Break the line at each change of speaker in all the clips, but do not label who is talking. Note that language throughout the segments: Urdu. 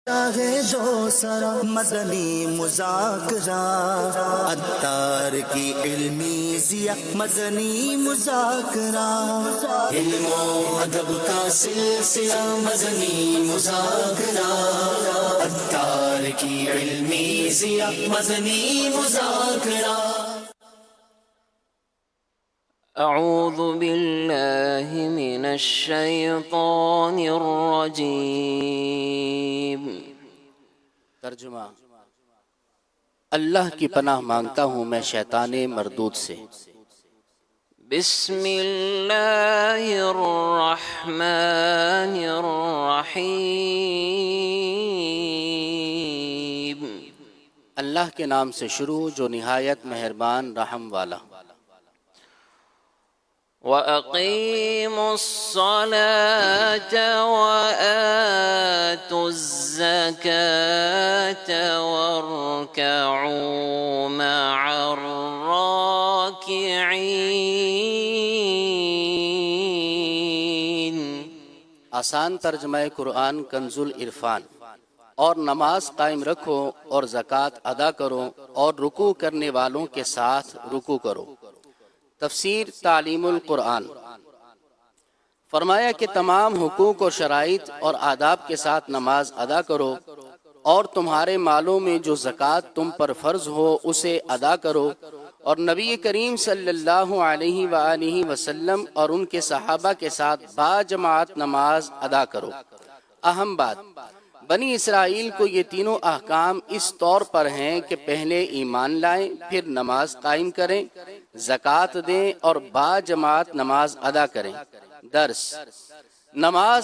ہے جو سرا مدنی مذاکرہ عطار کی علمی ضیاء مدنی مذاکرہ علم و ادب کا سلسلہ مدنی مذاکرہ عطار کی علمی ضیاء مدنی مذاکرہ
اعوذ باللہ من الشیطان الرجیم۔
ترجمہ: اللہ کی پناہ مانگتا ہوں میں شیطان مردود سے۔
بسم اللہ الرحمن الرحیم۔
اللہ کے نام سے شروع جو نہایت مہربان رحم والا۔
وَأَقِيمُوا الصَّلَاةَ وَآتُوا الزَّكَاةَ وَارْكَعُوا مَعَ الرَّاكِعِينَ۔
آسان ترجمہ قرآن کنز العرفان۔ اور نماز قائم رکھو اور زکوٰۃ ادا کرو اور رکوع کرنے والوں کے ساتھ رکوع کرو۔ تفسیر تعلیم القرآن۔ فرمایا کہ تمام حقوق و شرائط اور آداب کے ساتھ نماز ادا کرو اور تمہارے مالوں میں جو زکوٰۃ تم پر فرض ہو اسے ادا کرو، اور نبی کریم صلی اللہ علیہ وآلہ وسلم اور ان کے صحابہ کے ساتھ باجماعت نماز ادا کرو۔ اہم بات، بنی اسرائیل کو یہ تینوں احکام اس طور پر ہیں کہ پہلے ایمان لائیں، پھر نماز قائم کریں، زکوٰۃ دیں اور باجماعت نماز ادا کریں۔ درس: نماز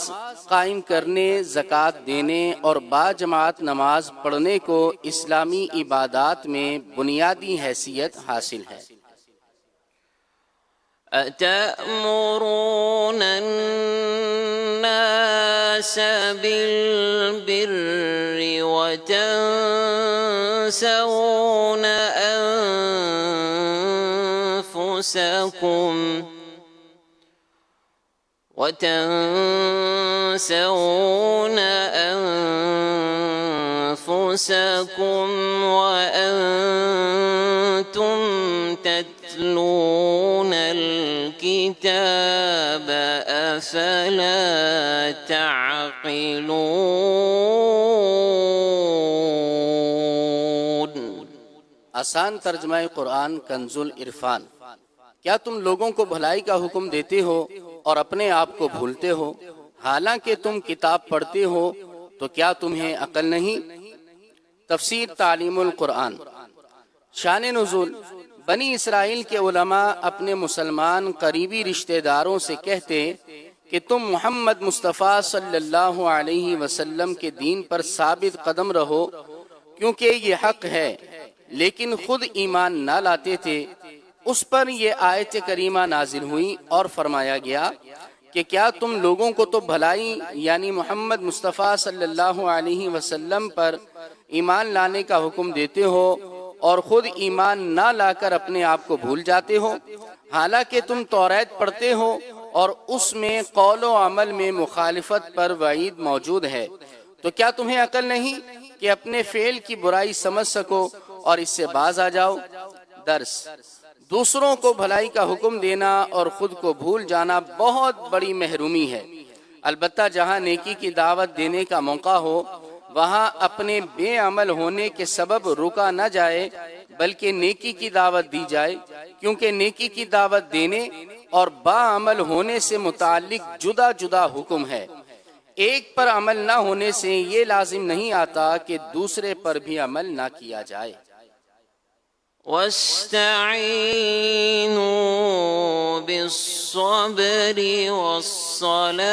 قائم کرنے، زکوٰۃ دینے اور باجماعت نماز پڑھنے کو اسلامی عبادات میں بنیادی حیثیت حاصل ہے۔
أَتَأْمُرُونَ النَّاسَ بِالْبِرِّ وَتَنْسَوْنَ أَنفُسَكُمْ وَأَنْتُمْ تَتْلُونَ الْكِتَابَ أَفَلَا تَعْقِلُونَ۔
آسان ترجمہ قرآن کنز العرفان۔ کیا تم لوگوں کو بھلائی کا حکم دیتے ہو اور اپنے آپ کو بھولتے ہو؟ حالانکہ تم کتاب پڑھتے ہو تو کیا تمہیں عقل نہیں؟ تفسیر تعلیم القرآن۔ شان نزول: بنی اسرائیل کے علماء اپنے مسلمان قریبی رشتہ داروں سے کہتے کہ تم محمد مصطفیٰ صلی اللہ علیہ وسلم کے دین پر ثابت قدم رہو کیونکہ یہ حق ہے، لیکن خود ایمان نہ لاتے تھے۔ اس پر یہ آیت کریمہ نازل ہوئی اور فرمایا گیا کہ کیا تم لوگوں کو تو بھلائی یعنی محمد مصطفیٰ صلی اللہ علیہ وسلم پر ایمان لانے کا حکم دیتے ہو اور خود ایمان نہ لا کر اپنے آپ کو بھول جاتے ہو، حالانکہ تم توریت پڑھتے ہو اور اس میں قول و عمل میں مخالفت پر وعید موجود ہے، تو کیا تمہیں عقل نہیں کہ اپنے فعل کی برائی سمجھ سکو اور اس سے باز آ جاؤ؟ درس: دوسروں کو بھلائی کا حکم دینا اور خود کو بھول جانا بہت بڑی محرومی ہے۔ البتہ جہاں نیکی کی دعوت دینے کا موقع ہو وہاں اپنے بے عمل ہونے کے سبب رکا نہ جائے بلکہ نیکی کی دعوت دی جائے، کیونکہ نیکی کی دعوت دینے اور با عمل ہونے سے متعلق جدا جدا حکم ہے۔ ایک پر عمل نہ ہونے سے یہ لازم نہیں آتا کہ دوسرے پر بھی عمل نہ کیا جائے۔
وَاسْتَعِينُوا بِالصَّبْرِ وَالصَّلَاةِ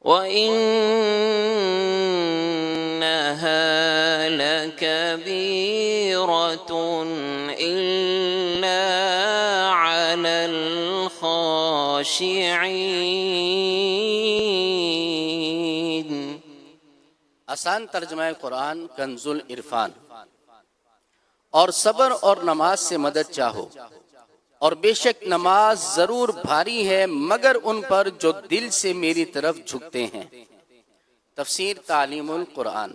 وَإِنَّهَا لَكَبِيرَةٌ إِلَّا عَلَى الْخَاشِعِينَ۔
آسان ترجمہ قرآن کنز العرفان۔ اور صبر اور نماز سے مدد چاہو، اور بے شک نماز ضرور بھاری ہے مگر ان پر جو دل سے میری طرف جھکتے ہیں۔ تفسیر تعلیم القرآن۔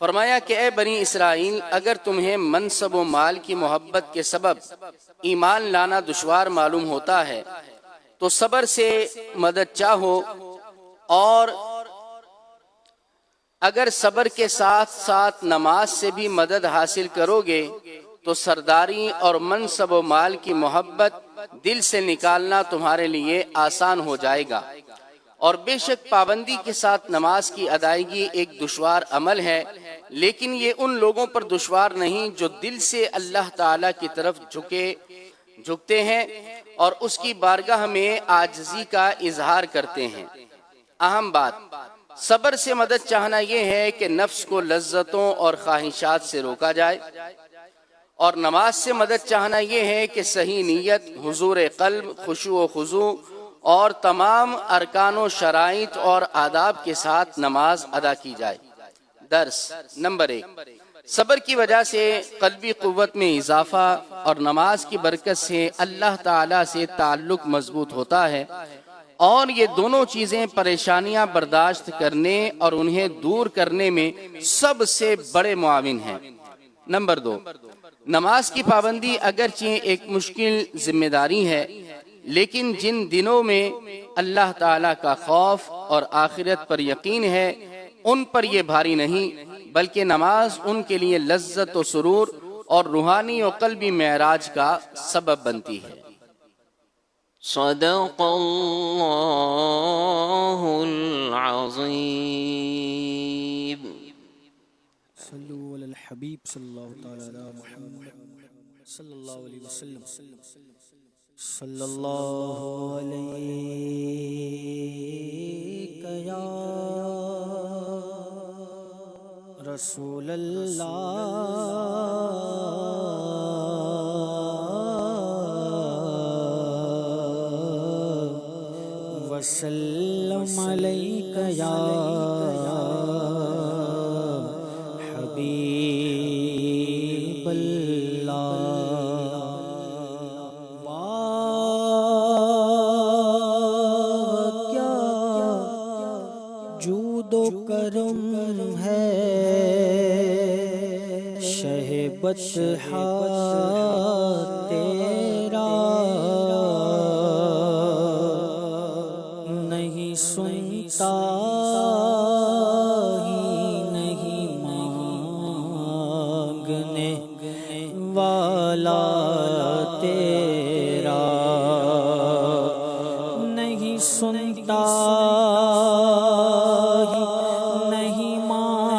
فرمایا کہ اے بنی اسرائیل، اگر تمہیں منصب و مال کی محبت کے سبب ایمان لانا دشوار معلوم ہوتا ہے تو صبر سے مدد چاہو، اور اگر صبر کے ساتھ ساتھ نماز سے بھی مدد حاصل کرو گے تو سرداری اور منصب و مال کی محبت دل سے نکالنا تمہارے لیے آسان ہو جائے گا۔ اور بے شک پابندی کے ساتھ نماز کی ادائیگی ایک دشوار عمل ہے، لیکن یہ ان لوگوں پر دشوار نہیں جو دل سے اللہ تعالی کی طرف جھکتے ہیں اور اس کی بارگاہ میں عاجزی کا اظہار کرتے ہیں۔ اہم بات، صبر سے مدد چاہنا یہ ہے کہ نفس کو لذتوں اور خواہشات سے روکا جائے، اور نماز سے مدد چاہنا یہ ہے کہ صحیح نیت، حضور قلب، خشوع و خضوع اور تمام ارکان و شرائط اور آداب کے ساتھ نماز ادا کی جائے۔ درس نمبر 1، صبر کی وجہ سے قلبی قوت میں اضافہ اور نماز کی برکت سے اللہ تعالی سے تعلق مضبوط ہوتا ہے، اور یہ دونوں چیزیں پریشانیاں برداشت کرنے اور انہیں دور کرنے میں سب سے بڑے معاون ہیں۔ نمبر 2، نماز کی پابندی اگرچہ ایک مشکل ذمہ داری ہے، لیکن جن دنوں میں اللہ تعالیٰ کا خوف اور آخرت پر یقین ہے ان پر یہ بھاری نہیں، بلکہ نماز ان کے لیے لذت و سرور اور روحانی و قلبی معراج کا سبب بنتی ہے۔
صدق اللہ العظیم۔
صلو علی الحبیب صلی اللہ تعالی علی محمد صلی اللہ علیہ وسلم، صلی اللہ علیہ یا رسول اللہ وسلم علیک یا حبیب اللہ۔ واہ کیا جود و کرم ہے شہ بطحا تیرا، نہیں سنتا والا تیرا، نہیں سنتا نہیں مانگنے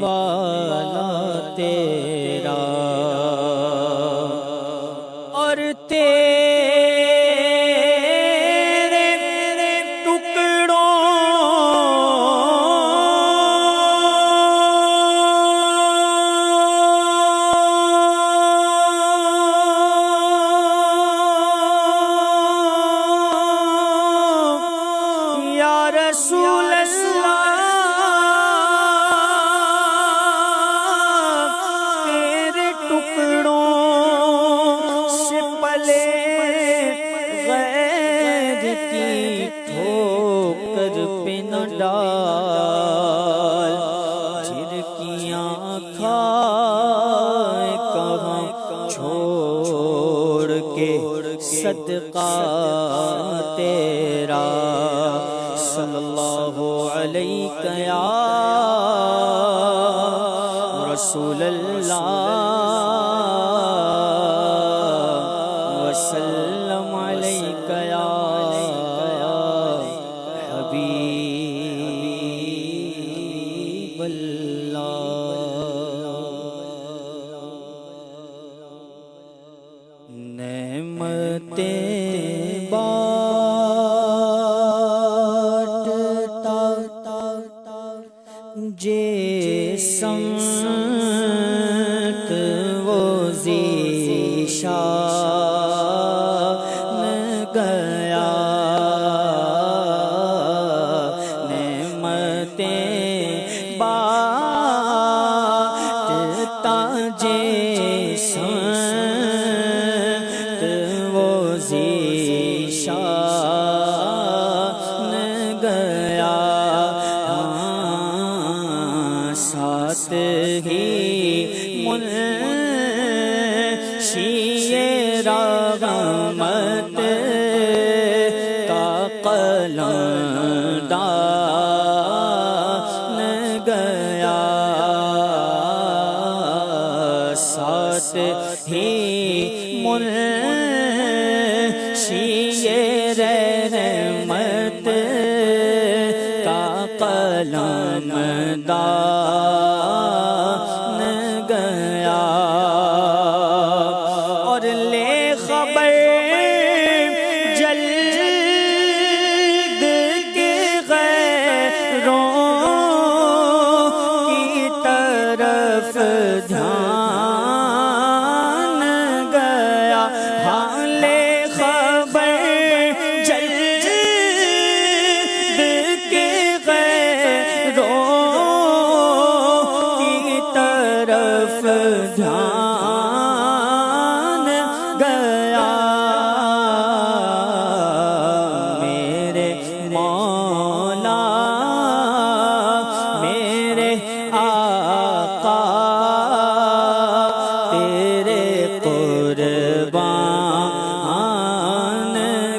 والا تیرا، اور تیرے ٹکڑوں رسول اللہ، تیرے ٹکڑوں سے پلے غیر کی ٹھوکر پہ نہ ڈال، جھرکیاں کھائے کہاں چھوڑ کے صدقہ تیرا، صلی اللہ علیہ یا رسول اللہ وسلم علیہ یا حبیب اللہ۔ نعمتیں سمت وہ ذیشان گیا، نعمتیں بانٹتا جیسمت وہ ذیشان قلمدان گیا ساتھ ہی منشی رحمت کا قلمدان گیا اور لے خبر جلد کے غیروں کی طرف دھیان گیا ہاں لے خبر جلد کے غیروں کی طرف دھیان گیا میرے مولا میرے آقا تیرے قربان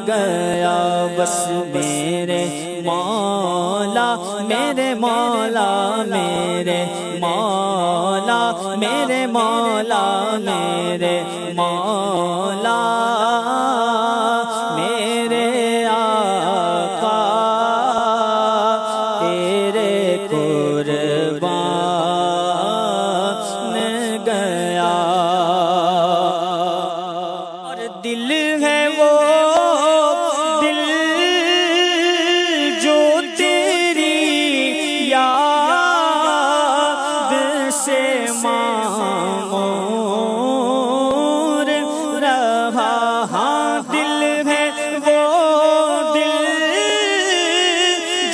گیا بس میرے مولا میرے مولا میرے مولا میرے مولا میرے مولا میرے آقا تیرے قربان گیا اور دل ہے وہ دل جو تیری یاد سے معمور رہا ہاں دل ہے وہ دل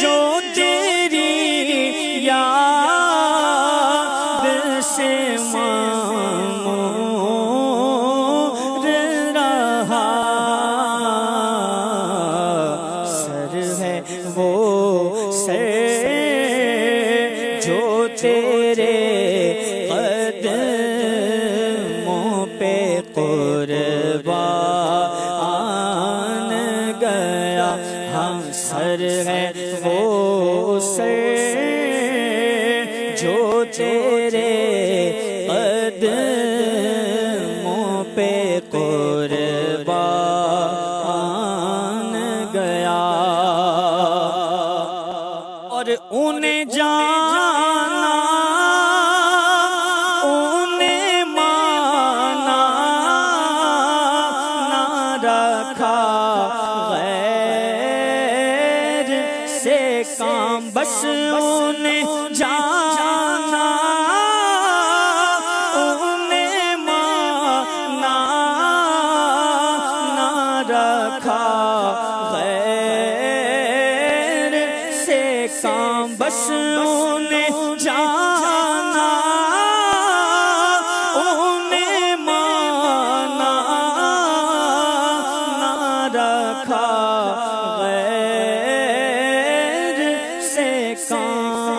جو تیری یاد سے معمور رہا سر ہے وہ سر جو تیرے قدموں پہ قربان گیا ہم سر ہے وہ سر جو تیرے قدموں پہ قربان گیا اور انہیں جانا انہیں مانا نہ رکھا غیر سے کام بس انہیں جانا انہیں مانا نہ رکھا غیر سے کام بس انہیں جانا انہیں مانا نہ رکھا غیر سے کام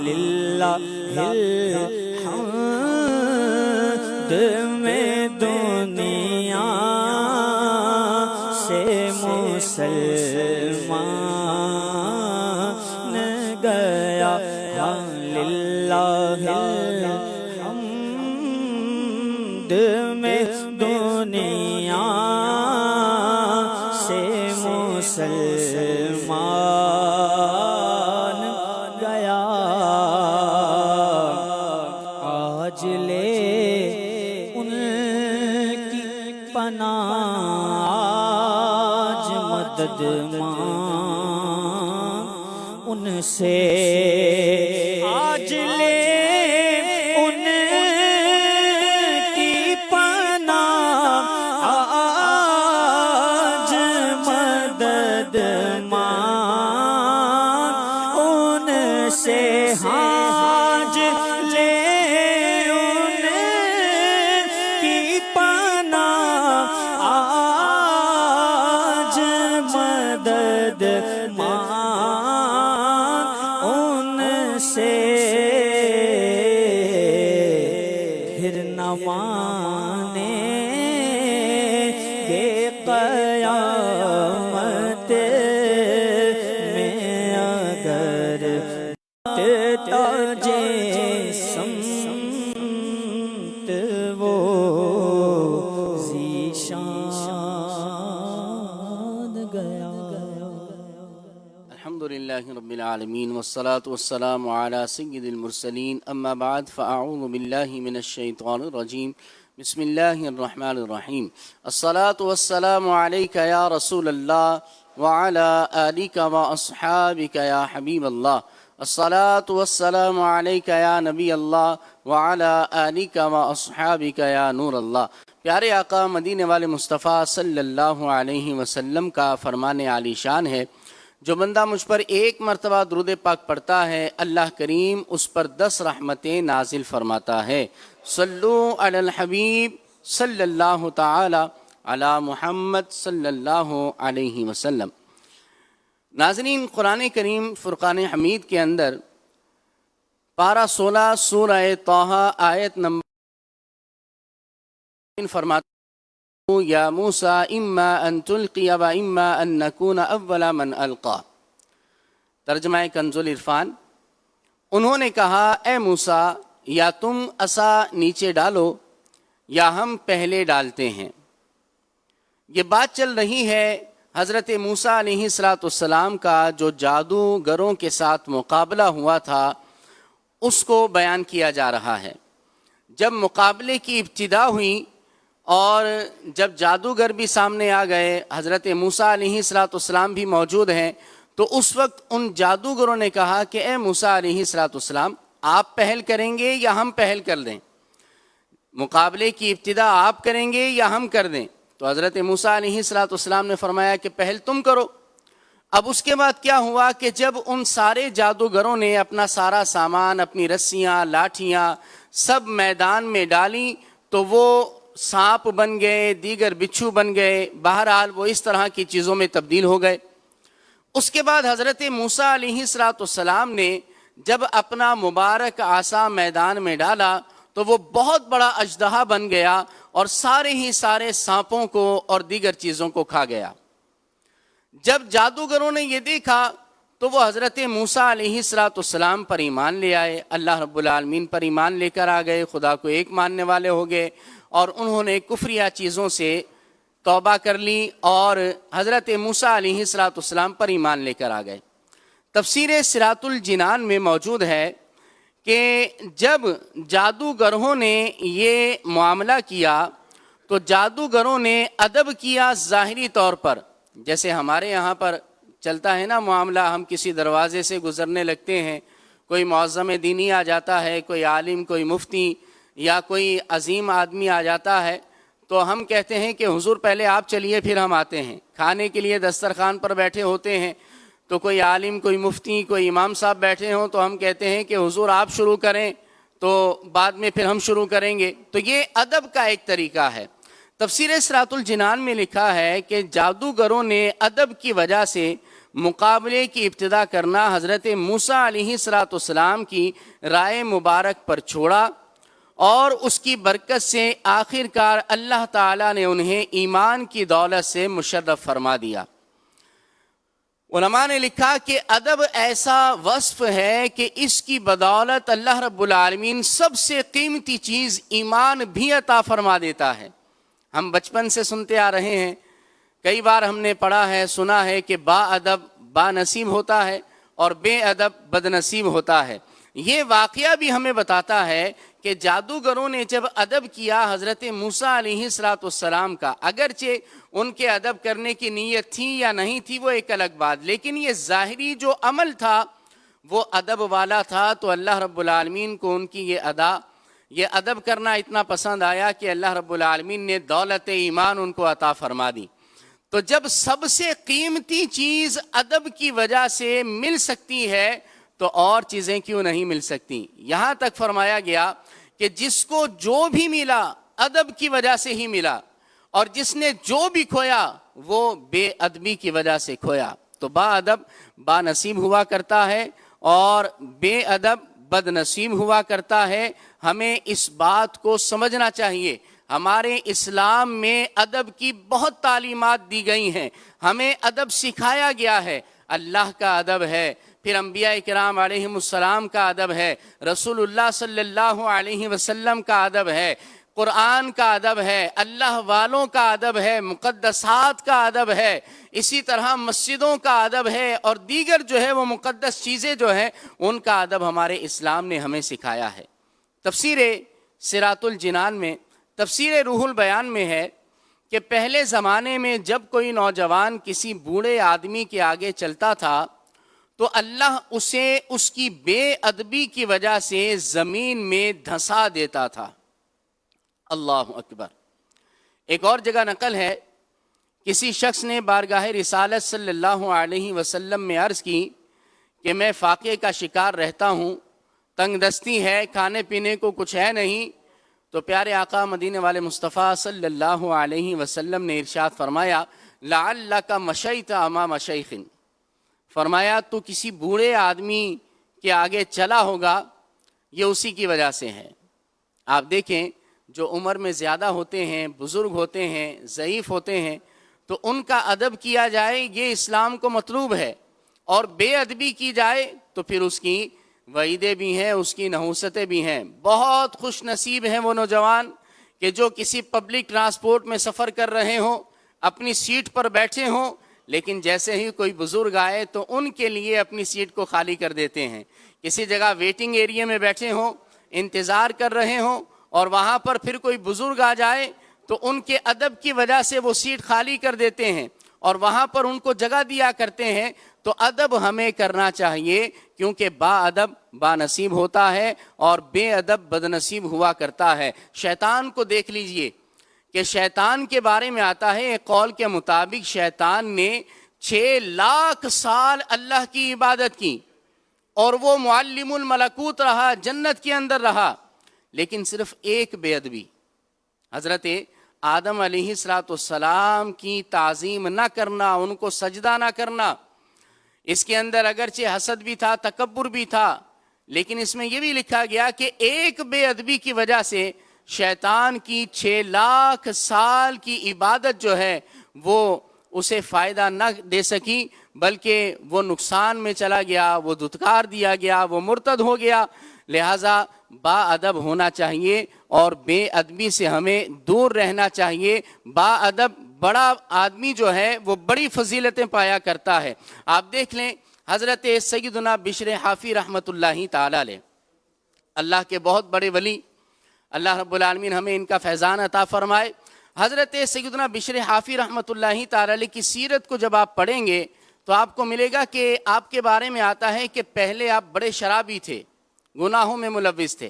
للہ الحمد میں دنیا سے مسلمان گیا ہاں للہ الحمد میں دنیا سے مسلمان گیا آج لے ان کی پناہ آج مدد مانگ ان سے آج لے ان کی پناہ آج مدد مانگ ان سے آج لے ان کی پناہ آج مدد مانگ ان سے پھر نہ مانے گے قیامت
الحمد لله رب العالمين والصلاة والسلام على سيد المرسلين أما بعد فأعوذ بالله من الشيطان الرجيم بسم الله الرحمن الرحيم الصلاة والسلام عليك يا رسول الله وعلى آلك وأصحابك يا حبيب الله الصلاة والسلام عليك يا نبي الله وعلى آلك وأصحابك يا نور الله۔ پیارے آقا مدینے والے مصطفیٰ صلی اللہ علیہ وسلم کا فرمان عالی شان ہے، جو بندہ مجھ پر ایک مرتبہ درود پاک پڑھتا ہے اللہ کریم اس پر 10 رحمتیں نازل فرماتا ہے۔ صلو علی الحبیب صلی اللہ تعالی علی محمد صلی اللہ علیہ وسلم۔ ناظرین، قرآن کریم فرقان حمید کے اندر پارہ 16 سورہ طٰہٰ آیت نمبر فرماتا ہے یا موسیٰ اما ان تلقی و اما ان نکون اول من القا۔ ترجمہ کنز العرفان، انہوں نے کہا اے موسیٰ یا تم عصا نیچے ڈالو یا ہم پہلے ڈالتے ہیں۔ یہ بات چل رہی ہے حضرت موسیٰ علیہ السلام کا جو جادوگروں کے ساتھ مقابلہ ہوا تھا اس کو بیان کیا جا رہا ہے۔ جب مقابلے کی ابتدا ہوئی اور جب جادوگر بھی سامنے آ گئے، حضرت موسیٰ علیہ السلام بھی موجود ہیں، تو اس وقت ان جادوگروں نے کہا کہ اے موسیٰ علیہ السلام آپ پہل کریں گے یا ہم پہل کر دیں؟ مقابلے کی ابتدا آپ کریں گے یا ہم کر دیں؟ تو حضرت موسیٰ علیہ السلام نے فرمایا کہ پہل تم کرو۔ اب اس کے بعد کیا ہوا کہ جب ان سارے جادوگروں نے اپنا سارا سامان، اپنی رسیاں، لاٹھیاں سب میدان میں ڈالی تو وہ سانپ بن گئے، دیگر بچھو بن گئے، بہرحال وہ اس طرح کی چیزوں میں تبدیل ہو گئے۔ اس کے بعد حضرت موسیٰ علیہ السلام نے جب اپنا مبارک عصا میدان میں ڈالا تو وہ بہت بڑا اژدہا بن گیا اور سارے سانپوں کو اور دیگر چیزوں کو کھا گیا۔ جب جادوگروں نے یہ دیکھا تو وہ حضرت موسیٰ علیہ السلام پر ایمان لے آئے، اللہ رب العالمین پر ایمان لے کر آ گئے، خدا کو ایک ماننے والے ہو گئے، اور انہوں نے کفریہ چیزوں سے توبہ کر لی اور حضرت موسیٰ علیہ السلام پر ایمان لے کر آ گئے۔ تفسیر صراط الجنان میں موجود ہے کہ جب جادوگروں نے یہ معاملہ کیا تو جادوگروں نے ادب کیا ظاہری طور پر، جیسے ہمارے یہاں پر چلتا ہے نا معاملہ، ہم کسی دروازے سے گزرنے لگتے ہیں، کوئی معظم دینی آ جاتا ہے، کوئی عالم، کوئی مفتی یا کوئی عظیم آدمی آ جاتا ہے تو ہم کہتے ہیں کہ حضور پہلے آپ چلیے پھر ہم آتے ہیں۔ کھانے کے لیے دسترخوان پر بیٹھے ہوتے ہیں تو کوئی عالم، کوئی مفتی، کوئی امام صاحب بیٹھے ہوں تو ہم کہتے ہیں کہ حضور آپ شروع کریں تو بعد میں پھر ہم شروع کریں گے۔ تو یہ ادب کا ایک طریقہ ہے۔ تفسیر صراط الجنان میں لکھا ہے کہ جادوگروں نے ادب کی وجہ سے مقابلے کی ابتدا کرنا حضرت موسیٰ علیہ السلام کی رائے مبارک پر چھوڑا اور اس کی برکت سے آخر کار اللہ تعالیٰ نے انہیں ایمان کی دولت سے مشرف فرما دیا۔ علماء نے لکھا کہ ادب ایسا وصف ہے کہ اس کی بدولت اللہ رب العالمین سب سے قیمتی چیز ایمان بھی عطا فرما دیتا ہے۔ ہم بچپن سے سنتے آ رہے ہیں، کئی بار ہم نے پڑھا ہے، سنا ہے کہ با ادب با نصیب ہوتا ہے اور بے ادب بد نصیب ہوتا ہے۔ یہ واقعہ بھی ہمیں بتاتا ہے کہ جادوگروں نے جب ادب کیا حضرت موسیٰ علیہ السلام کا، اگرچہ ان کے ادب کرنے کی نیت تھی یا نہیں تھی وہ ایک الگ بات، لیکن یہ ظاہری جو عمل تھا وہ ادب والا تھا، تو اللہ رب العالمین کو ان کی یہ ادب کرنا اتنا پسند آیا کہ اللہ رب العالمین نے دولت ایمان ان کو عطا فرما دی۔ تو جب سب سے قیمتی چیز ادب کی وجہ سے مل سکتی ہے تو اور چیزیں کیوں نہیں مل سکتی؟ یہاں تک فرمایا گیا کہ جس کو جو بھی ملا ادب کی وجہ سے ہی ملا، اور جس نے جو بھی کھویا وہ بے ادبی کی وجہ سے کھویا۔ تو با ادب با نصیب ہوا کرتا ہے اور بے ادب بد نصیب ہوا کرتا ہے۔ ہمیں اس بات کو سمجھنا چاہیے۔ ہمارے اسلام میں ادب کی بہت تعلیمات دی گئی ہیں، ہمیں ادب سکھایا گیا ہے۔ اللہ کا ادب ہے، پھر انبیاء کرام علیہم السلام کا ادب ہے، رسول اللہ صلی اللہ علیہ وسلم کا ادب ہے، قرآن کا ادب ہے، اللہ والوں کا ادب ہے، مقدسات کا ادب ہے، اسی طرح مسجدوں کا ادب ہے، اور دیگر جو ہے وہ مقدس چیزیں جو ہیں ان کا ادب ہمارے اسلام نے ہمیں سکھایا ہے۔ تفسیر صراط الجنان میں، تفسیر روح البیان میں ہے کہ پہلے زمانے میں جب کوئی نوجوان کسی بوڑھے آدمی کے آگے چلتا تھا تو اللہ اسے اس کی بے ادبی کی وجہ سے زمین میں دھسا دیتا تھا۔ اللہ اکبر۔ ایک اور جگہ نقل ہے، کسی شخص نے بارگاہ رسالت صلی اللہ علیہ وسلم میں عرض کی کہ میں فاقے کا شکار رہتا ہوں، تنگ دستی ہے، کھانے پینے کو کچھ ہے نہیں، تو پیارے آقا مدینے والے مصطفیٰ صلی اللہ علیہ وسلم نے ارشاد فرمایا لعلک مشیت امام شیخ، فرمایا تو کسی بوڑھے آدمی کے آگے چلا ہوگا، یہ اسی کی وجہ سے ہے۔ آپ دیکھیں جو عمر میں زیادہ ہوتے ہیں، بزرگ ہوتے ہیں، ضعیف ہوتے ہیں، تو ان کا ادب کیا جائے یہ اسلام کو مطلوب ہے، اور بے ادبی کی جائے تو پھر اس کی وعیدیں بھی ہیں، اس کی نحوستیں بھی ہیں۔ بہت خوش نصیب ہیں وہ نوجوان کہ جو کسی پبلک ٹرانسپورٹ میں سفر کر رہے ہوں، اپنی سیٹ پر بیٹھے ہوں، لیکن جیسے ہی کوئی بزرگ آئے تو ان کے لیے اپنی سیٹ کو خالی کر دیتے ہیں۔ کسی جگہ ویٹنگ ایریا میں بیٹھے ہوں، انتظار کر رہے ہوں، اور وہاں پر پھر کوئی بزرگ آ جائے تو ان کے ادب کی وجہ سے وہ سیٹ خالی کر دیتے ہیں اور وہاں پر ان کو جگہ دیا کرتے ہیں۔ تو ادب ہمیں کرنا چاہیے، کیونکہ با ادب با نصیب ہوتا ہے اور بے ادب بد نصیب ہوا کرتا ہے۔ شیطان کو دیکھ لیجئے کہ شیطان کے بارے میں آتا ہے ایک قول کے مطابق شیطان نے 6 لاکھ سال اللہ کی عبادت کی اور وہ معلم الملکوت رہا، جنت کے اندر رہا، لیکن صرف ایک بے ادبی، حضرت آدم علیہ السلام کی تعظیم نہ کرنا، ان کو سجدہ نہ کرنا۔ اس کے اندر اگرچہ حسد بھی تھا، تکبر بھی تھا، لیکن اس میں یہ بھی لکھا گیا کہ ایک بے ادبی کی وجہ سے شیطان کی 6 لاکھ سال کی عبادت جو ہے وہ اسے فائدہ نہ دے سکی، بلکہ وہ نقصان میں چلا گیا، وہ دھتکار دیا گیا، وہ مرتد ہو گیا۔ لہٰذا با ادب ہونا چاہیے اور بے ادبی سے ہمیں دور رہنا چاہیے۔ با ادب بڑا آدمی جو ہے وہ بڑی فضیلتیں پایا کرتا ہے۔ آپ دیکھ لیں حضرت سیدنا بشر حافی رحمۃ اللہ تعالی علیہ، اللہ کے بہت بڑے ولی، اللہ رب العالمین ہمیں ان کا فیضان عطا فرمائے۔ حضرت سیدنا بشر حافی رحمۃ اللہ تعالی علیہ کی سیرت کو جب آپ پڑھیں گے تو آپ کو ملے گا کہ آپ کے بارے میں آتا ہے کہ پہلے آپ بڑے شرابی تھے، گناہوں میں ملوث تھے،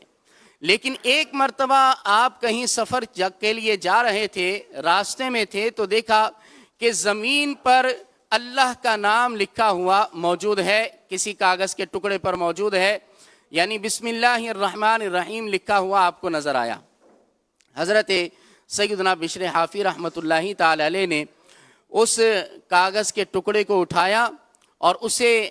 لیکن ایک مرتبہ آپ کہیں سفر کے لیے جا رہے تھے، راستے میں تھے تو دیکھا کہ زمین پر اللہ کا نام لکھا ہوا موجود ہے، کسی کاغذ کے ٹکڑے پر موجود ہے، یعنی بسم اللہ الرحمن الرحیم لکھا ہوا آپ کو نظر آیا۔ حضرت سیدنا بشر حافی رحمۃ اللہ تعالی علیہ نے اس کاغذ کے ٹکڑے کو اٹھایا اور اسے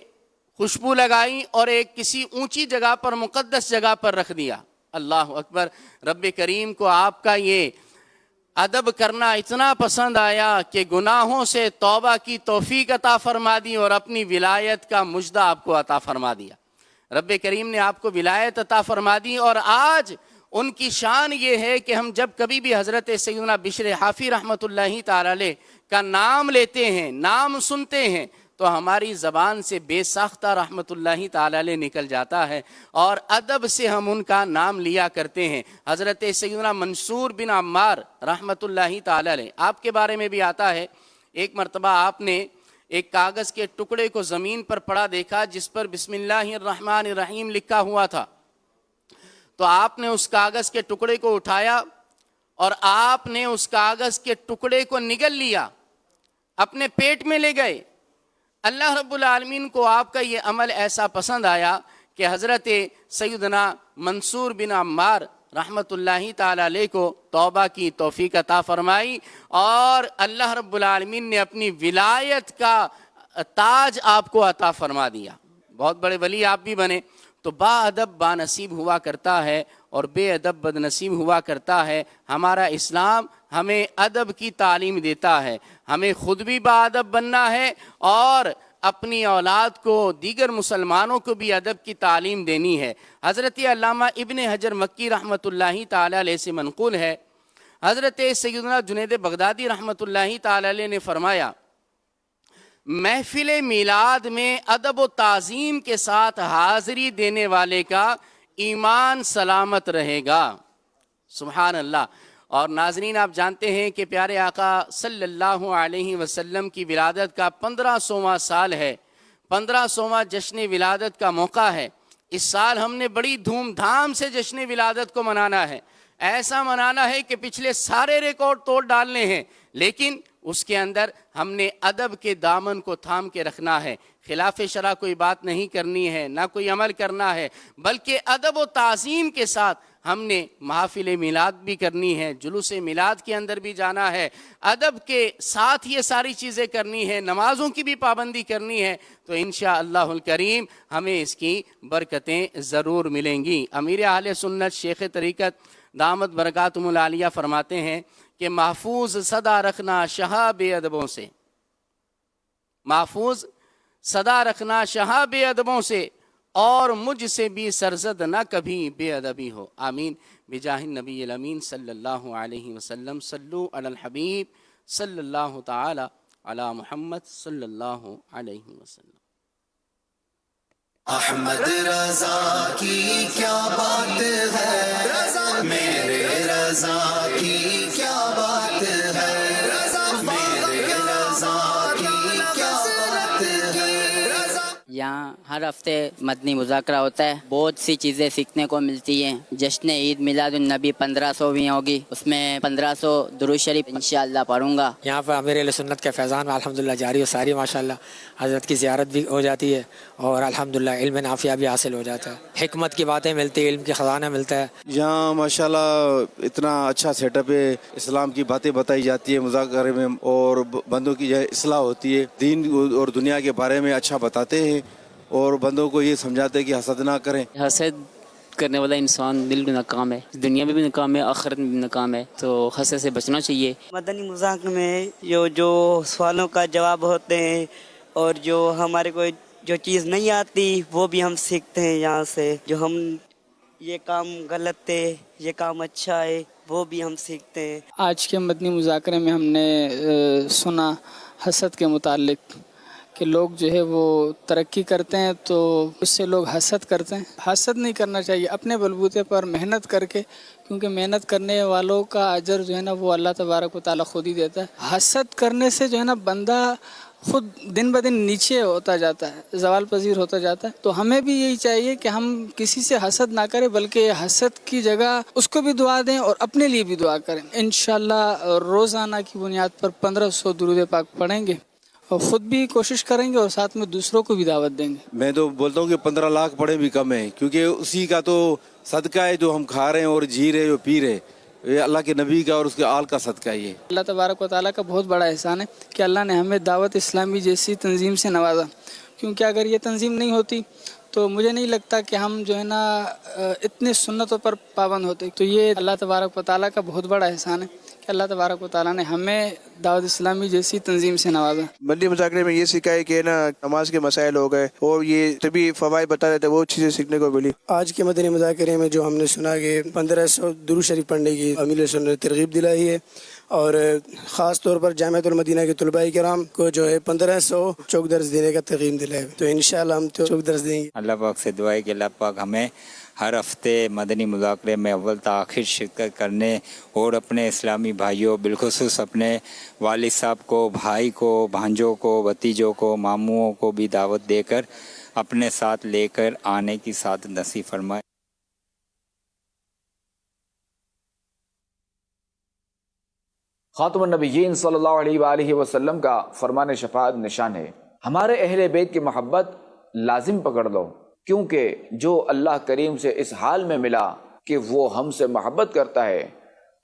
خوشبو لگائی اور ایک کسی اونچی جگہ پر، مقدس جگہ پر رکھ دیا۔ اللہ اکبر۔ رب کریم کو آپ کا یہ ادب کرنا اتنا پسند آیا کہ گناہوں سے توبہ کی توفیق عطا فرما دی اور اپنی ولایت کا مجدہ آپ کو عطا فرما دیا۔ رب کریم نے آپ کو ولایت عطا فرما دی، اور آج ان کی شان یہ ہے کہ ہم جب کبھی بھی حضرت سیدنا بشر حافی رحمۃ اللہ تعالی علیہ کا نام لیتے ہیں، نام سنتے ہیں، تو ہماری زبان سے بے ساختہ رحمت اللہ تعالی علیہ نکل جاتا ہے، اور ادب سے ہم ان کا نام لیا کرتے ہیں۔ حضرت سیدنا منصور بن عمار رحمت اللہ تعالی علیہ، آپ کے بارے میں بھی آتا ہے ایک مرتبہ آپ نے ایک کاغذ کے ٹکڑے کو زمین پر پڑا دیکھا جس پر بسم اللہ الرحمن الرحیم لکھا ہوا تھا، تو آپ نے اس کاغذ کے ٹکڑے کو اٹھایا اور آپ نے اس کاغذ کے ٹکڑے کو نگل لیا، اپنے پیٹ میں لے گئے۔ اللہ رب العالمین کو آپ کا یہ عمل ایسا پسند آیا کہ حضرت سیدنا منصور بن عمار رحمت اللہ تعالی علیہ کو توبہ کی توفیق عطا فرمائی، اور اللہ رب العالمین نے اپنی ولایت کا تاج آپ کو عطا فرما دیا، بہت بڑے ولی آپ بھی بنے۔ تو با ادب با نصیب ہوا کرتا ہے اور بے ادب بد نصیب ہوا کرتا ہے۔ ہمارا اسلام ہمیں ادب کی تعلیم دیتا ہے، ہمیں خود بھی با ادب بننا ہے اور اپنی اولاد کو، دیگر مسلمانوں کو بھی ادب کی تعلیم دینی ہے۔ حضرت علامہ ابن حجر مکی رحمۃ اللہ تعالی علیہ سے منقول ہے، حضرت سیدنا جنید بغدادی رحمۃ اللہ تعالی علیہ نے فرمایا، محفل میلاد میں ادب و تعظیم کے ساتھ حاضری دینے والے کا ایمان سلامت رہے گا۔ سبحان اللہ۔ اور ناظرین، آپ جانتے ہیں کہ پیارے آقا صلی اللہ علیہ وسلم کی ولادت کا 1500واں سال ہے، 1500واں جشن ولادت کا موقع ہے۔ اس سال ہم نے بڑی دھوم دھام سے جشن ولادت کو منانا ہے، ایسا منانا ہے کہ پچھلے سارے ریکارڈ توڑ ڈالنے ہیں، لیکن اس کے اندر ہم نے ادب کے دامن کو تھام کے رکھنا ہے۔ خلاف شرع کوئی بات نہیں کرنی ہے، نہ کوئی عمل کرنا ہے، بلکہ ادب و تعظیم کے ساتھ ہم نے محافل میلاد بھی کرنی ہے، جلوس میلاد کے اندر بھی جانا ہے، ادب کے ساتھ یہ ساری چیزیں کرنی ہے، نمازوں کی بھی پابندی کرنی ہے، تو انشاءاللہ الکریم ہمیں اس کی برکتیں ضرور ملیں گی۔ امیر اہل سنت شیخ طریقت دامت برکاتہم العالیہ فرماتے ہیں کہ محفوظ صدا رکھنا شہا بے ادبوں سے، محفوظ صدا رکھنا شہا بے ادبوں سے، اور مجھ سے بھی سرزد نہ کبھی بے ادبی ہو۔ آمین بجاہ النبی الامین صلی اللہ علیہ وسلم۔ صلو علی الحبیب صلی اللہ تعالی علی محمد صلی اللہ علیہ وسلم۔
احمد رضا کی کیا بات ہے، میرے رضا کی کیا بات ہے، میرے رضا کی کیا بات ہے۔
یہاں ہر ہفتے مدنی مذاکرہ ہوتا ہے، بہت سی چیزیں سیکھنے کو ملتی ہیں۔ جشن عید میلاد النبی 1500ویں ہوگی، اس میں 1500 درود شریف انشاءاللہ پڑھوں گا۔
یہاں پر امیر اہل سنت کے فیضان میں الحمدللہ جاری و ساری ماشاءاللہ حضرت کی زیارت بھی ہو جاتی ہے، اور الحمدللہ علم نافع بھی حاصل ہو جاتا ہے، حکمت کی باتیں ملتی ہیں، علم کی خزانہ ملتا ہے۔
یہاں ماشاءاللہ اتنا اچھا سیٹ اپ ہے، اسلام کی باتیں بتائی جاتی ہے مذاکرے میں، اور بندوں کی جو ہے اصلاح ہوتی ہے، دین اور دنیا کے بارے میں اچھا بتاتے ہیں، اور بندوں کو یہ سمجھاتے ہیں کہ حسد نہ کریں۔
حسد کرنے والا انسان دل میں ناکام ہے، دنیا میں بھی ناکام ہے، آخرت میں بھی ناکام ہے، تو حسد سے بچنا چاہیے۔
مدنی مذاکرے میں جو سوالوں کا جواب ہوتے ہیں، اور جو ہمارے کو جو چیز نہیں آتی وہ بھی ہم سیکھتے ہیں یہاں سے، جو ہم یہ کام غلط ہے، یہ کام اچھا ہے، وہ بھی ہم سیکھتے ہیں۔
آج کے مدنی مذاکرے میں ہم نے سنا حسد کے متعلق کہ لوگ جو ہے وہ ترقی کرتے ہیں تو اس سے لوگ حسد کرتے ہیں۔ حسد نہیں کرنا چاہیے، اپنے بلبوتے پر محنت کر کے، کیونکہ محنت کرنے والوں کا اجر جو ہے نا وہ اللہ تبارک و تعالیٰ خود ہی دیتا ہے۔ حسد کرنے سے جو ہے نا بندہ خود دن بدن نیچے ہوتا جاتا ہے، زوال پذیر ہوتا جاتا ہے۔ تو ہمیں بھی یہی چاہیے کہ ہم کسی سے حسد نہ کریں، بلکہ حسد کی جگہ اس کو بھی دعا دیں اور اپنے لیے بھی دعا کریں۔ انشاءاللہ روزانہ کی بنیاد پر 1500 درود پاک پڑھیں گے، اور خود بھی کوشش کریں گے اور ساتھ میں دوسروں کو بھی دعوت دیں گے۔
میں تو بولتا ہوں کہ 15 لاکھ پڑھے بھی کم ہے، کیونکہ اسی کا تو صدقہ ہے جو ہم کھا رہے ہیں اور جی رہے جو پی رہے، یہ اللہ کے نبی کا اور اس کے آل کا صدقہ ہے۔ یہ
اللہ تبارک و تعالیٰ کا بہت بڑا احسان ہے کہ اللہ نے ہمیں دعوت اسلامی جیسی تنظیم سے نوازا، کیونکہ اگر یہ تنظیم نہیں ہوتی تو مجھے نہیں لگتا کہ ہم جو ہے نا اتنے سنتوں پر پابند ہوتے۔ تو یہ اللہ تبارک و تعالیٰ کا بہت بڑا احسان ہے کہ اللہ تبارک و تعالیٰ نے ہمیں دعوت اسلامی جیسی تنظیم سے نوازا۔
مدنی مذاکرے میں یہ سکھا ہے کہ نا نماز کے مسائل ہو گئے، اور یہ طبی فوائد بتا رہے تھے، وہ چیزیں سیکھنے کو ملی۔
آج کے مدنی مذاکرے میں جو ہم نے سنا کہ 1500 درود شریف پڑھنے کی امیر سنت نے ترغیب دلائی ہے، اور خاص طور پر جامعۃ المدینہ کے طلباء کرام کو جو ہے 1500 چوک درس دینے کا ترغیب دلایا ہے، تو انشاءاللہ ہم تو چوک درس دیں گے۔
اللہ پاک سے دعا ہے کہ اللہ پاک ہمیں ہر ہفتے مدنی مذاکرے میں اول تا آخر شرکت کرنے، اور اپنے اسلامی بھائیوں بالخصوص اپنے والد صاحب کو، بھائی کو، بھانجوں کو، بھتیجوں کو، ماموں کو بھی دعوت دے کر اپنے ساتھ لے کر آنے کی سعادت نصیب فرمائے۔
خاتم النبیین صلی اللہ علیہ وآلہ وسلم کا فرمان شفاعت نشان ہے۔ ہمارے اہل بیت کی محبت لازم پکڑ لو، کیونکہ جو اللہ کریم سے اس حال میں ملا کہ وہ ہم سے محبت کرتا ہے،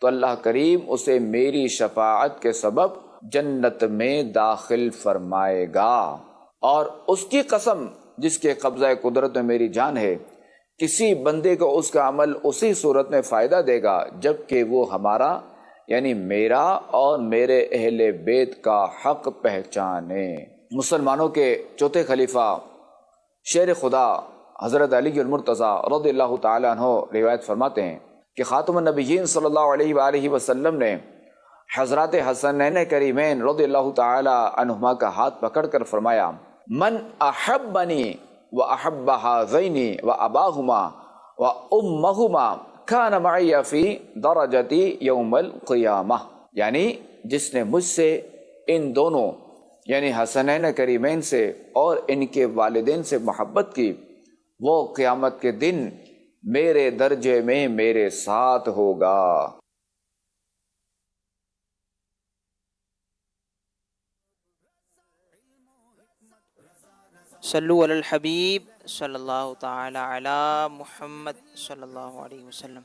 تو اللہ کریم اسے میری شفاعت کے سبب جنت میں داخل فرمائے گا۔ اور اس کی قسم جس کے قبضہ قدرت میں میری جان ہے، کسی بندے کو اس کا عمل اسی صورت میں فائدہ دے گا جبکہ وہ ہمارا یعنی میرا اور میرے اہل بیت کا حق پہچانے۔ مسلمانوں کے چوتھے خلیفہ شیر خدا حضرت علی المرتضیٰ رضی اللہ تعالیٰ عنہ روایت فرماتے ہیں کہ خاتم النبیین صلی اللہ علیہ وآلہ وسلم نے حضرات حسنین کریمین رضی اللہ تعالیٰ عنہما کا ہاتھ پکڑ کر فرمایا من احبنی و احب ہذین و اباہما و امہما کان معی فی درجتی یوم القیامہ، یعنی جس نے مجھ سے ان دونوں یعنی حسنین کریمین سے اور ان کے والدین سے محبت کی، وہ قیامت کے دن میرے درجے میں میرے ساتھ ہوگا۔
صلو علی الحبیب صلی اللہ تعالی علی محمد صلی اللہ علیہ وسلم۔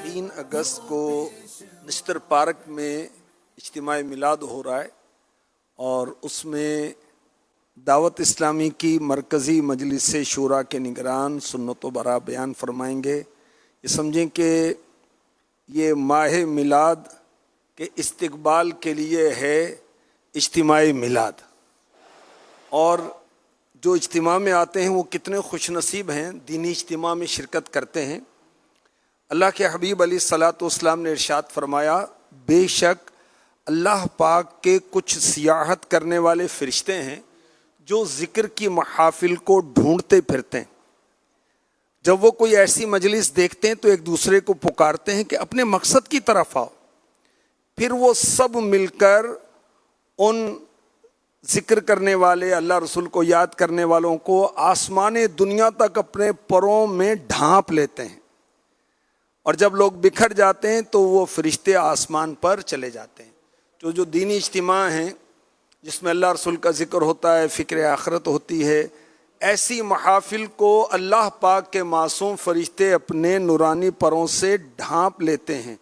تین اگست کو نشتر پارک میں اجتماع میلاد ہو رہا ہے اور اس میں دعوت اسلامی کی مرکزی مجلس شورا کے نگران سنت و برا بیان فرمائیں گے۔ یہ سمجھیں کہ یہ ماہ میلاد کے استقبال کے لیے ہے اجتماع میلاد، اور جو اجتماع میں آتے ہیں وہ کتنے خوش نصیب ہیں، دینی اجتماع میں شرکت کرتے ہیں۔ اللہ کے حبیب علیہ الصلاۃ والسلام نے ارشاد فرمایا بے شک اللہ پاک کے کچھ سیاحت کرنے والے فرشتے ہیں جو ذکر کی محافل کو ڈھونڈتے پھرتے ہیں۔ جب وہ کوئی ایسی مجلس دیکھتے ہیں تو ایک دوسرے کو پکارتے ہیں کہ اپنے مقصد کی طرف آؤ، پھر وہ سب مل کر ان ذکر کرنے والے اللہ رسول کو یاد کرنے والوں کو آسمان دنیا تک اپنے پروں میں ڈھانپ لیتے ہیں، اور جب لوگ بکھر جاتے ہیں تو وہ فرشتے آسمان پر چلے جاتے ہیں۔ جو دینی اجتماع ہیں جس میں اللہ رسول کا ذکر ہوتا ہے، فکر آخرت ہوتی ہے، ایسی محافل کو اللہ پاک کے معصوم فرشتے اپنے نورانی پروں سے ڈھانپ لیتے ہیں۔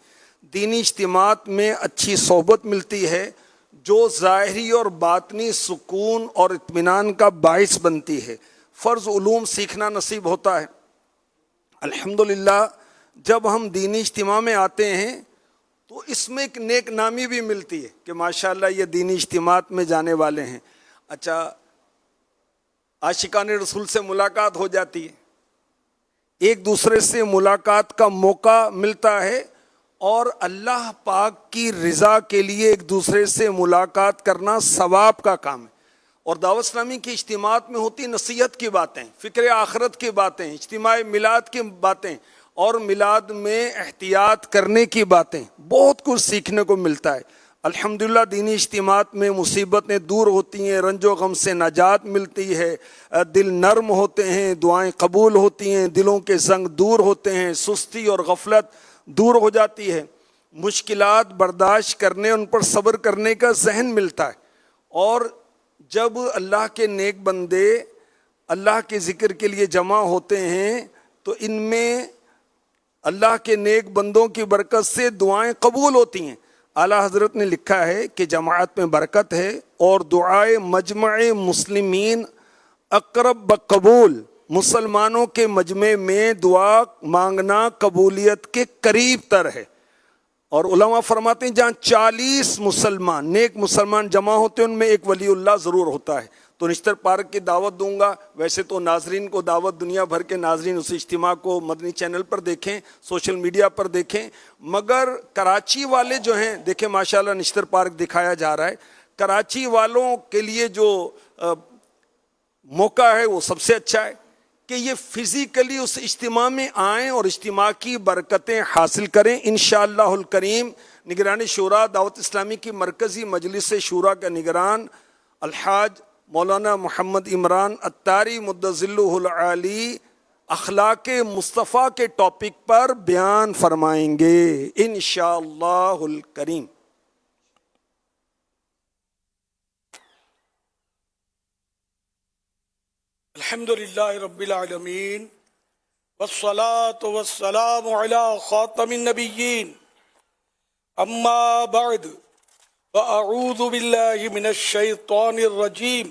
دینی اجتماعات میں اچھی صحبت ملتی ہے جو ظاہری اور باطنی سکون اور اطمینان کا باعث بنتی ہے۔ فرض علوم سیکھنا نصیب ہوتا ہے۔ الحمدللہ جب ہم دینی اجتماع میں آتے ہیں تو اس میں ایک نیک نامی بھی ملتی ہے کہ ماشاءاللہ یہ دینی اجتماعات میں جانے والے ہیں۔ اچھا، عاشقان رسول سے ملاقات ہو جاتی ہے، ایک دوسرے سے ملاقات کا موقع ملتا ہے، اور اللہ پاک کی رضا کے لیے ایک دوسرے سے ملاقات کرنا ثواب کا کام ہے۔ اور دعوت اسلامی کی اجتماعات میں ہوتی نصیحت کی باتیں، فکر آخرت کی باتیں، اجتماع میلاد کی باتیں، اور میلاد میں احتیاط کرنے کی باتیں، بہت کچھ سیکھنے کو ملتا ہے۔ الحمدللہ دینی اجتماعات میں مصیبتیں دور ہوتی ہیں، رنج و غم سے نجات ملتی ہے، دل نرم ہوتے ہیں، دعائیں قبول ہوتی ہیں، دلوں کے زنگ دور ہوتے ہیں، سستی اور غفلت دور ہو جاتی ہے، مشکلات برداشت کرنے، ان پر صبر کرنے کا ذہن ملتا ہے۔ اور جب اللہ کے نیک بندے اللہ کے ذکر کے لیے جمع ہوتے ہیں تو ان میں اللہ کے نیک بندوں کی برکت سے دعائیں قبول ہوتی ہیں۔ اعلیٰ حضرت نے لکھا ہے کہ جماعت میں برکت ہے اور دعائے مجمع مسلمین اقرب بقبول، مسلمانوں کے مجمع میں دعا مانگنا قبولیت کے قریب تر ہے۔ اور علماء فرماتے ہیں جہاں 40 مسلمان نیک مسلمان جمع ہوتے ہیں ان میں ایک ولی اللہ ضرور ہوتا ہے۔ تو نشتر پارک کی دعوت دوں گا، ویسے تو ناظرین کو دعوت، دنیا بھر کے ناظرین اس اجتماع کو مدنی چینل پر دیکھیں، سوشل میڈیا پر دیکھیں، مگر کراچی والے جو ہیں دیکھیں ماشاءاللہ نشتر پارک دکھایا جا رہا ہے، کراچی والوں کے لیے جو موقع ہے وہ سب سے اچھا ہے کہ یہ فزیکلی اس اجتماع میں آئیں اور اجتماع کی برکتیں حاصل کریں انشاءاللہ الکریم۔ نگرانی شورا دعوت اسلامی کی مرکزی مجلس شورا کا نگران الحاج مولانا محمد عمران اتاری مدظلہ العالی اخلاق مصطفیٰ کے ٹاپک پر بیان فرمائیں گے انشاءاللہ الکریم۔
الحمدللہ رب العالمین والصلاة والسلام علی خاتم النبیین، اما بعد فاعوذ باللہ من الشیطان الرجیم،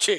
6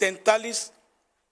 43